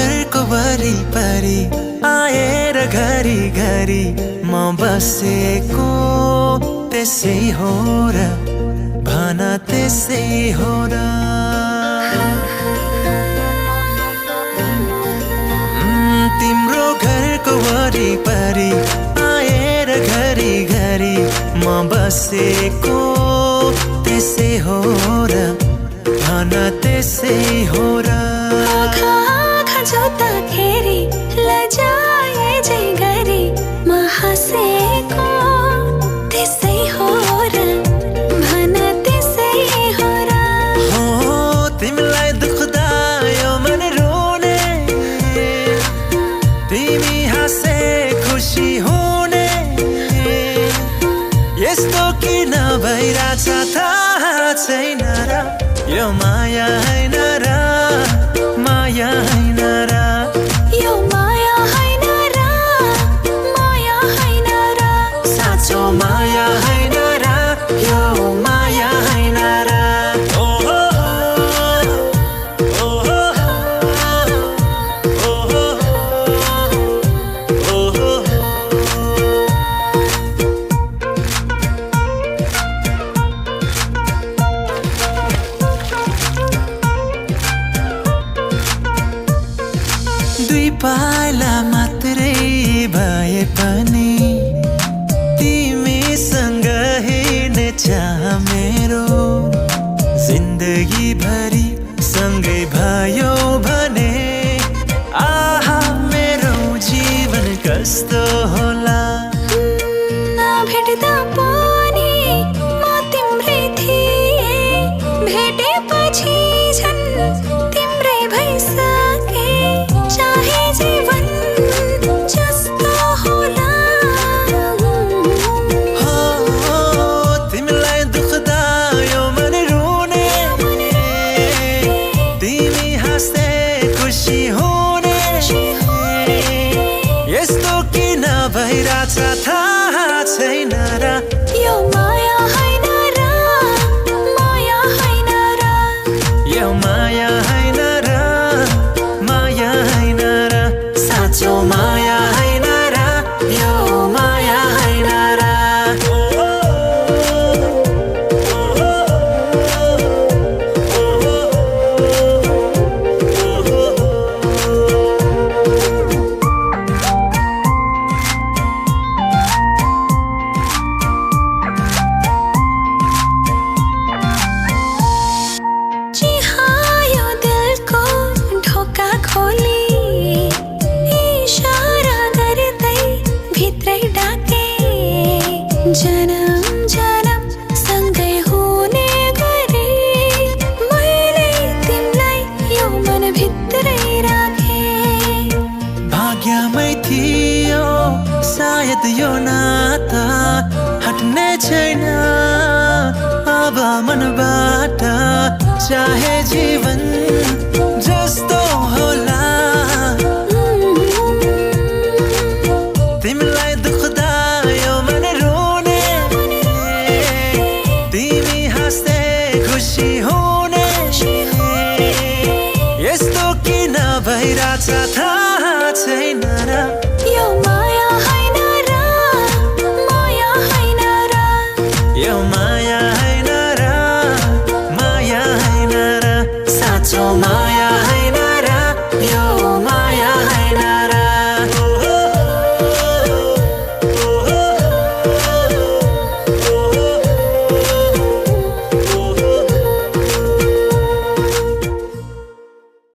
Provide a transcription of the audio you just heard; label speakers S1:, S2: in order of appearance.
S1: घरको वरिपरि आएर घरी घरी म बसेको त्यसै हो र भन त्यसै हो र तिम्रो घरको वरिपरि आएर घरी घरी म बसेको त्यसै हो र भन त्यसै हो र
S2: आँखा जोत्दाखेरि लजाए झै गरी म हाँसेको त्यसै हो र भन त्यसै हो र
S1: हो तिमीलाई दुख्दा यो मन रोने तिमी हाँसे खुसी हुने यस्तो किन भइरहेछ थाहा छैन र यो माया हैन र माया हैन र
S2: यो माया हैन र माया हैन र
S1: साँचो माया हैन र यो माया हैन र ओ हो हो, ओ हो हो, ओ हो हो, ओ हो दुई पाइला मात्रै भए पनि तिमीसँग हिँड्ने चाह मेरो जिन्दगी भरि सँगै भयो भने आहा मेरो जीवन कस्तो होला
S2: भेट्दा पनि म तिम्रै थिएँ भेटेपछि झन् तिम्रै भइसके चाहे जीवन जस्तो होला
S1: हो तिमीलाई दुख्दा यो मन रोने तिमी हाँस्दै खुसी हुने यस्तो किन भइरहेछ थाहा छैन र
S2: यो माया हैन र माया हैन र
S1: यो माया हैन र माया हैन र साँचो माया हैन र यो माया हैन र
S2: चिहायो दिलको ढोका खोली इशारा गर्दै भित्रै डाके जन्म जन्म सँगै हुने गरी मैले तिमीलाई यो मन भित्रै राखे
S1: भाग्यमै थियो सायद यो नाता हट्ने छैन अब मनबाट चाहे जीवन जस्तो होला तिमीलाई दुख्दा यो मन रोने तिमी हाँस्दै खुसी हो